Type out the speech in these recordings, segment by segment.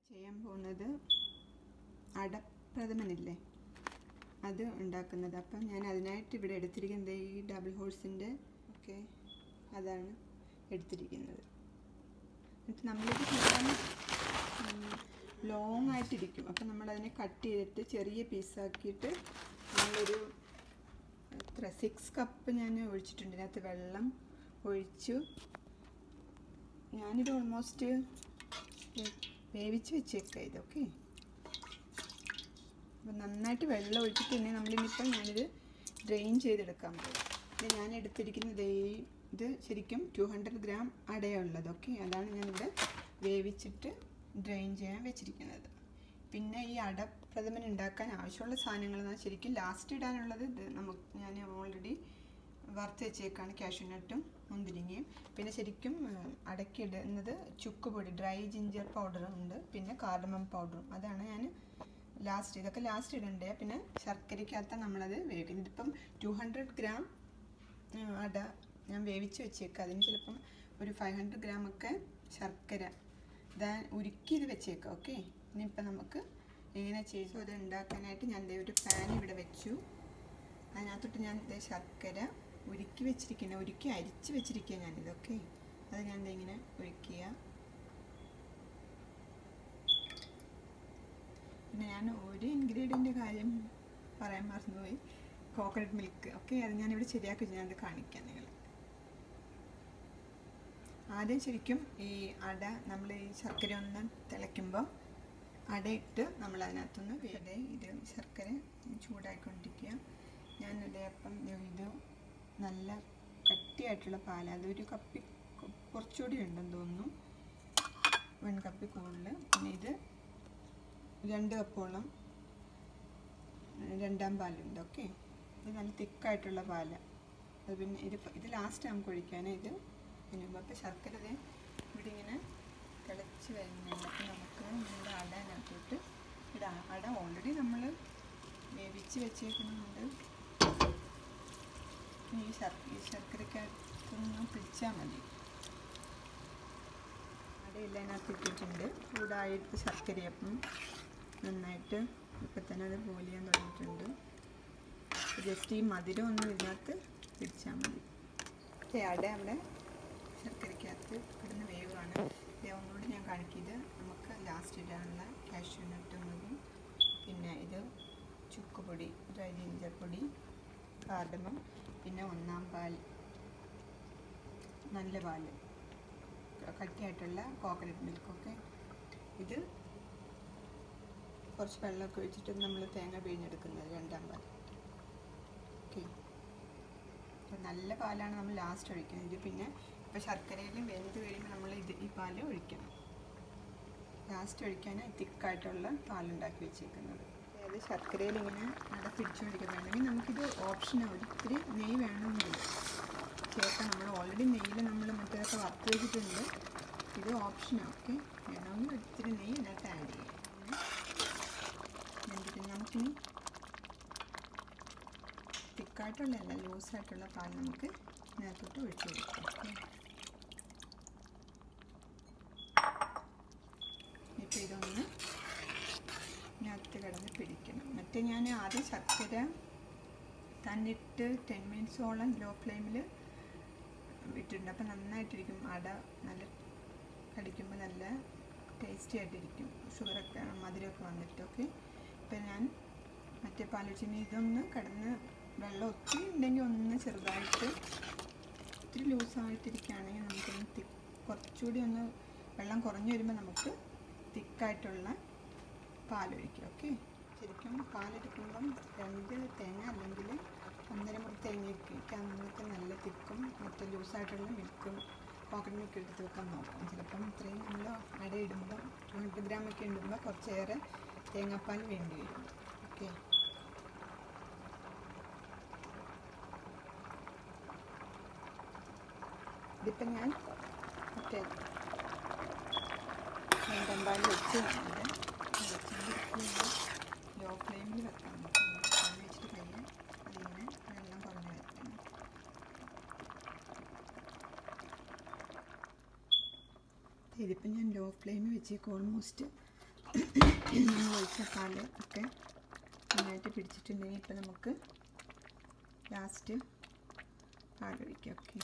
ചെയ്യാൻ പോകുന്നത് അടപ്രഥമനില്ലേ അത് ഉണ്ടാക്കുന്നത്. അപ്പം ഞാൻ അതിനായിട്ട് ഇവിടെ എടുത്തിരിക്കുന്നത് ഈ ഡബിൾ ഹോഴ്സിൻ്റെ അതാണ് എടുത്തിരിക്കുന്നത്. എന്നിട്ട് നമ്മളിത് ചെയ്യാൻ ലോങ് ആയിട്ടിരിക്കും. അപ്പം നമ്മളതിനെ കട്ട് ചെയ്തിട്ട് ചെറിയ പീസാക്കിയിട്ട് നമ്മളൊരു 6 കപ്പ് ഞാൻ ഒഴിച്ചിട്ടുണ്ട്. ഇതിനകത്ത് വെള്ളം ഒഴിച്ചു. ഞാനിത് ഓൾമോസ്റ്റ് വേവിച്ച് വെച്ചേക്കാം ഇതൊക്കെ. അപ്പം നന്നായിട്ട് വെള്ളം ഒഴിച്ചിട്ട് തന്നെ നമ്മളിനിപ്പം ഞാനിത് ഡ്രെയിൻ ചെയ്തെടുക്കാൻ പോകും. ഇത് ഞാൻ എടുത്തിരിക്കുന്നത് ഇത് ശരിക്കും 200 ഗ്രാം അടയുള്ളത്. അതാണ് ഞാനിവിടെ വേവിച്ചിട്ട് ഡ്രെയിൻ ചെയ്യാൻ വെച്ചിരിക്കുന്നത്. പിന്നെ ഈ അടപ്രഥമൻ ഉണ്ടാക്കാൻ ആവശ്യമുള്ള സാധനങ്ങൾ ശരിക്കും ലാസ്റ്റ് ഇടാനുള്ളത് ഞാൻ ഓൾറെഡി വറുത്ത് വെച്ചേക്കാണ് കാഷ്യൂനട്ടും മുന്തിരിങ്ങയും. പിന്നെ ശരിക്കും അടക്കിടുന്നത് ചുക്കുപൊടി, ഡ്രൈ ജിഞ്ചർ പൗഡറും ഉണ്ട്. പിന്നെ കാർഡമം പൗഡറും, അതാണ് ഞാൻ ലാസ്റ്റ്. ഇതൊക്കെ ലാസ്റ്റ് ഇടണ്ടേ. പിന്നെ ശർക്കരയ്ക്കകത്ത് നമ്മളത് വേവിക്കുന്നത്. ഇതിപ്പം 200 ഗ്രാം അട ഞാൻ വേവിച്ച് വെച്ചേക്കാം. അതിന് ചിലപ്പം ഒരു 500 ഗ്രാമൊക്കെ ശർക്കര ഉരുക്കി ഇത് വെച്ചേക്കാം. ഇനിയിപ്പം നമുക്ക് എങ്ങനെ ചെയ്തു ഇത് ഉണ്ടാക്കാനായിട്ട് ഞാൻ ഒരു പാൻ ഇവിടെ വെച്ചു. അതിനകത്തോട്ട് ഞാൻ ശർക്കര ഉരുക്കി അരിച്ച് വെച്ചിരിക്കുക ഞാനിതൊക്കെ. അത് ഞാൻ ഇങ്ങനെ ഒഴിക്കുക. പിന്നെ ഞാൻ ഒരു ഇൻഗ്രീഡിയൻ്റ് കാര്യം പറയാൻ മറന്നുപോയി, കോക്കനട്ട് മിൽക്ക്. അത് ഞാനിവിടെ ശരിയാക്കി ഞാനത് കാണിക്കാം നിങ്ങൾ. ആദ്യം ശരിക്കും ഈ അട നമ്മൾ ഈ ശർക്കര ഒന്ന് തിളയ്ക്കുമ്പോൾ അടയിട്ട് നമ്മൾ അതിനകത്തുനിന്ന് ഇത് ശർക്കര ചൂടായിക്കൊണ്ടിരിക്കുക. ഞാനത് അപ്പം ഇത് നല്ല കട്ടിയായിട്ടുള്ള പാൽ, അതൊരു കപ്പി കുറച്ചുകൂടി ഉണ്ടെന്ന് തോന്നുന്നു, 1 കപ്പ് കൂടുതൽ. പിന്നെ ഇത് 2 കപ്പോളം രണ്ടാം പാലുണ്ട്. ഇത് നല്ല തിക്കായിട്ടുള്ള പാല്. അത് പിന്നെ ഇത് ലാസ്റ്റ് നമുക്ക് ഒഴിക്കാനേ. ഇത് പിന്നെ അപ്പോൾ ശർക്കര ഇവിടെ ഇങ്ങനെ തിളച്ച് വരുന്നുണ്ട്. അപ്പോൾ നമുക്ക് നമ്മുടെ അടനകത്തോട്ട് ഇടാം. അട ഓൾറെഡി നമ്മൾ വേവിച്ച് വെച്ചേക്കുന്നുണ്ട്. ഈ ശർക്കരയ്ക്കകത്തൊന്ന് പിടിച്ചാൽ മതി. അടയെല്ലാം അതിനകത്ത് ഇട്ടിട്ടുണ്ട്. ചൂടായിട്ട് ശർക്കരയപ്പം നന്നായിട്ട് ഇപ്പം തന്നെ അത് പോലിയാൻ തുടങ്ങിയിട്ടുണ്ട്. ജസ്റ്റ് ഈ മധുരം ഒന്നും ഇതിനകത്ത് പിടിച്ചാൽ മതി. അട അവിടെ ശർക്കരയ്ക്കകത്ത് കിടന്ന് വേവാണ്. ഒന്നുകൂടി ഞാൻ കാണിക്കിയത് നമുക്ക് ലാസ്റ്റ് ഇടാനുള്ള കാഷ്യൂ നട്ട് മതി. പിന്നെ ഇത് ചുക്കുപൊടി, ഡ്രൈ ജിഞ്ചർ പൊടി, കാർഡമം, പിന്നെ 1-ാം പാൽ, നല്ല പാല്, കട്ടിയായിട്ടുള്ള കോക്കനട്ട് മിൽക്കൊക്കെ. ഇത് കുറച്ച് വെള്ളമൊക്കെ ഒഴിച്ചിട്ട് നമ്മൾ തേങ്ങ പിഴിഞ്ഞെടുക്കുന്നത് 2-ാം പാൽ. അപ്പോൾ നല്ല പാലാണ് നമ്മൾ ലാസ്റ്റ് ഒഴിക്കുന്നത്. ഇത് പിന്നെ ഇപ്പോൾ ശർക്കരയിലും വെന്ത് കഴിയുമ്പോൾ നമ്മൾ ഈ പാൽ ഒഴിക്കണം. ലാസ്റ്റ് ഒഴിക്കാൻ തിക്കായിട്ടുള്ള പാലുണ്ടാക്കി വെച്ചേക്കുന്നത്. അതായത് ശർക്കരയിൽ ഇങ്ങനെ അട പിടിച്ചുകൊണ്ടിരിക്കുക. വേണമെങ്കിൽ നമുക്കിത് ഓപ്ഷനാണ്. ഒരിത്തിരി നെയ്യ് വേണമെങ്കിൽ ചേർക്കാം. നമ്മൾ ഓൾറെഡി നെയ്യിൽ നമ്മൾ മറ്റേതൊക്കെ വറുത്ത് വെച്ചിട്ടുണ്ട്. ഇത് ഓപ്ഷനാണ്. വേണമെങ്കിൽ ഒരിത്തിരി നെയ്യ് ഇതിനകത്ത് ആഡ് ചെയ്യാം. എന്നിട്ട് നമുക്കിനി തിക്കായിട്ടുള്ളതല്ല, ലൂസായിട്ടുള്ള പാൽ നമുക്ക് ഇതിനകത്തോട്ട് ഒഴിച്ചു കൊടുക്കാം. ഇപ്പോൾ ഇതൊന്ന് ഇതിനകത്ത് കിടന്ന് പിടിക്കണം. മറ്റേ ഞാൻ ആദ്യം ശർക്കര തന്നിട്ട് 10 മിനിറ്റ്സോളം ലോ ഫ്ലെയിമിൽ ഇട്ടിട്ടുണ്ട്. അപ്പം നന്നായിട്ടിരിക്കും. അട നല്ല കടിക്കുമ്പോൾ നല്ല ടേസ്റ്റി ആയിട്ടിരിക്കും. ഷുഗറൊക്കെ മധുരമൊക്കെ വന്നിട്ടൊക്കെ. ഇപ്പം ഞാൻ മറ്റേ പാലൊഴിച്ചിന് ഇതൊന്ന് കിടന്ന് വെള്ളം ഒത്തിരി ഉണ്ടെങ്കിൽ ഒന്ന് ചെറുതായിട്ട് ഒത്തിരി ലൂസായിട്ടിരിക്കുകയാണെങ്കിൽ നമുക്കൊന്ന് കുറച്ചുകൂടി ഒന്ന് വെള്ളം കുറഞ്ഞു വരുമ്പോൾ നമുക്ക് തിക്കായിട്ടുള്ള പാലൊഴിക്കും. ശരിക്കും പാലെടുക്കുമ്പം 2 തേങ്ങ അല്ലെങ്കിൽ 1.5 മുറി തേങ്ങയൊക്കെ നമുക്ക് നല്ല തിക്കും മറ്റേ ലൂസായിട്ടുള്ള മിൽക്കും കോക്കനട്ട് മിൽക്ക് എടുത്ത് വെക്കാൻ നോക്കാം. ചിലപ്പം ഇത്രയും നമ്മൾ അട ഇടുമ്പം 200 ഗ്രാമൊക്കെ ഇടുമ്പോൾ കുറച്ചേറെ തേങ്ങാപ്പാൽ വേണ്ടി വരും. ഇതിപ്പം ഞാൻ മറ്റേ 2-ാം പാൽ വെച്ച് ലോ ഫ്ലെയിമിൽ വെക്കാം. വെച്ചിട്ട് കഴിഞ്ഞ് അതിങ്ങനെ വെള്ളം കുറഞ്ഞ് വെക്കണം. ഇതിപ്പം ഞാൻ ലോ ഫ്ലെയിമിൽ വെച്ചേക്കും. ഓൾമോസ്റ്റ് ഒഴിച്ച പാല് ഒക്കെ നന്നായിട്ട് പിടിച്ചിട്ടുണ്ടെങ്കിൽ ഇപ്പം നമുക്ക് ലാസ്റ്റ് പാലൊഴിക്കാം. ഓക്കെ,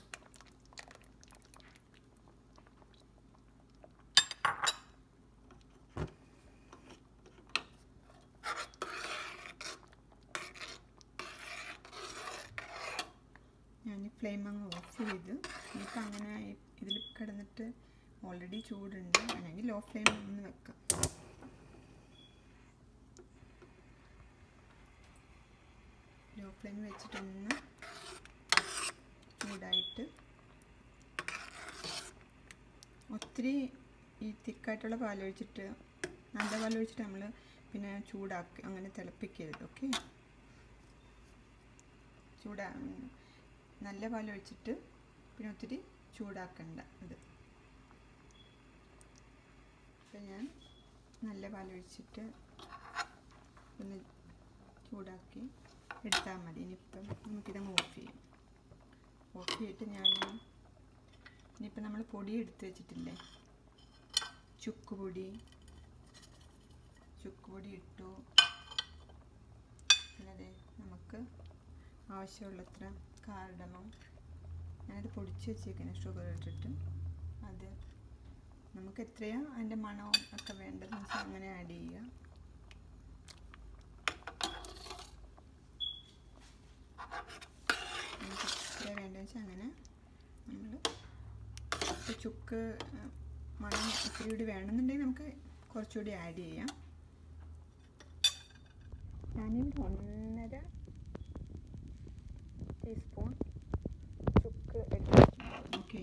ഞാൻ ഫ്ലെയിം അങ്ങ് ഓഫ് ചെയ്ത് നമുക്ക് അങ്ങനെ ഇതിൽ കിടന്നിട്ട് ഓൾറെഡി ചൂടുണ്ട്, അല്ലെങ്കിൽ ലോ ഫ്ലെയിം ഒന്ന് വെക്കാം. ലോ ഫ്ലെയിം വെച്ചിട്ടൊന്ന് ചൂടായിട്ട് ഒത്തിരി ഈ തിക്കായിട്ടുള്ള പാലൊഴിച്ചിട്ട് നല്ല പാലൊഴിച്ചിട്ട് നമ്മൾ പിന്നെ ചൂടാക്കി അങ്ങനെ തിളപ്പിക്കരുത്. ഓക്കെ, നല്ല പാലൊഴിച്ചിട്ട് പിന്നെ ഒത്തിരി ചൂടാക്കണ്ട ഇത്. അപ്പം ഞാൻ നല്ല പാലൊഴിച്ചിട്ട് ഒന്ന് ചൂടാക്കി എടുത്താൽ മതി. ഇനിയിപ്പം നമുക്കിതങ്ങ് ഓഫ് ചെയ്യാം. ഓഫ് ചെയ്തിട്ട് ഇനിയിപ്പം നമ്മൾ പൊടി എടുത്ത് വെച്ചിട്ടില്ലേ, ചുക്ക് പൊടി ഇട്ടു. പിന്നെ നമുക്ക് ആവശ്യമുള്ളത്ര കാർഡമം ഞാനത് പൊടിച്ച് വെച്ചേക്കുന്നത് ഷുഗർ ഇട്ടിട്ട്, അത് നമുക്ക് എത്രയാണ് അതിൻ്റെ മണവും ഒക്കെ വേണ്ടതെന്ന് വെച്ചാൽ അങ്ങനെ ആഡ് ചെയ്യുക. നമുക്ക് എത്ര വേണ്ടതെന്ന് വെച്ചാൽ അങ്ങനെ നമ്മൾ ചുക്ക് മണം ഇത്തിരി കൂടി വേണമെന്നുണ്ടെങ്കിൽ നമുക്ക് കുറച്ചുകൂടി ആഡ് ചെയ്യാം. ഞാനിവിടെ 1.5 ടീസ്പൂൺ ചുക്ക് എടുത്തിട്ടുണ്ട്. ഓക്കെ,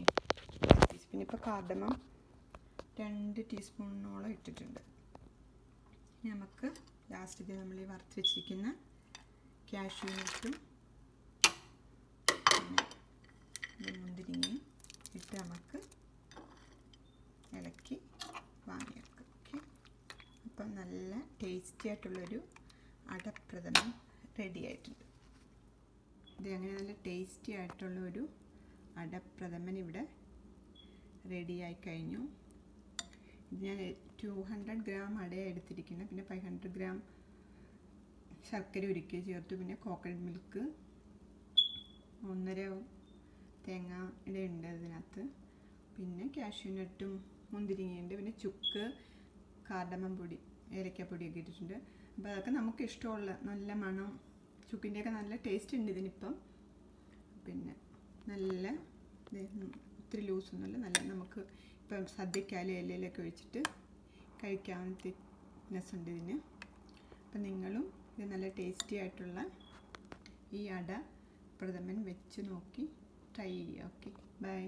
പിന്നെ ഇപ്പോൾ കാർഡമം 2 ടീസ്പൂണോളം ഇട്ടിട്ടുണ്ട്. ഇനി നമുക്ക് ലാസ്റ്റ് നമ്മൾ ഈ വറുത്ത് വെച്ചിരിക്കുന്ന കാഷ്യൂ നട്ടും പിന്നെ മുന്തിരിങ്ങയും ഇട്ട് നമുക്ക് ഇളക്കി വാങ്ങിയെടുക്കാം. ഓക്കെ, അപ്പം നല്ല ടേസ്റ്റി ആയിട്ടുള്ളൊരു അടപ്രഥമൻ റെഡി ആയിട്ടുണ്ട്. ഇത് അങ്ങനെ നല്ല ടേസ്റ്റി ആയിട്ടുള്ളൊരു അടപ്രഥമൻ ഇവിടെ റെഡിയായി കഴിഞ്ഞു. ഇത് ഞാൻ 200 ഗ്രാം അടയാണ് എടുത്തിരിക്കുന്നത്. പിന്നെ 500 ഗ്രാം ശർക്കര ഉരുക്കി ചേർത്തു. പിന്നെ കോക്കനട്ട് മിൽക്ക് 1.5 തേങ്ങയുടെ ഉണ്ട് അതിനകത്ത്. പിന്നെ കാഷ്യൂ നട്ടും മുന്തിരിങ്ങയുണ്ട്. പിന്നെ ചുക്ക്, കാർഡമം പൊടി, ഏലക്കപ്പൊടിയൊക്കെ ഇട്ടിട്ടുണ്ട്. അപ്പോൾ അതൊക്കെ നമുക്ക് ഇഷ്ടമുള്ള നല്ല മണം, ചുക്കിൻ്റെയൊക്കെ നല്ല ടേസ്റ്റ് ഉണ്ട് ഇതിനിപ്പം. പിന്നെ നല്ല ഒത്തിരി ലൂസൊന്നുമില്ല, നല്ല നമുക്ക് ഇപ്പം സദ്യക്കാലും ഇലയിലൊക്കെ ഒഴിച്ചിട്ട് കഴിക്കാവുന്ന തിക്നെസ് ഉണ്ട് ഇതിന്. അപ്പം നിങ്ങളും ഇത് നല്ല ടേസ്റ്റി ആയിട്ടുള്ള ഈ അട പ്രഥമൻ വെച്ച് നോക്കി ട്രൈ ചെയ്യുക. Okay, by.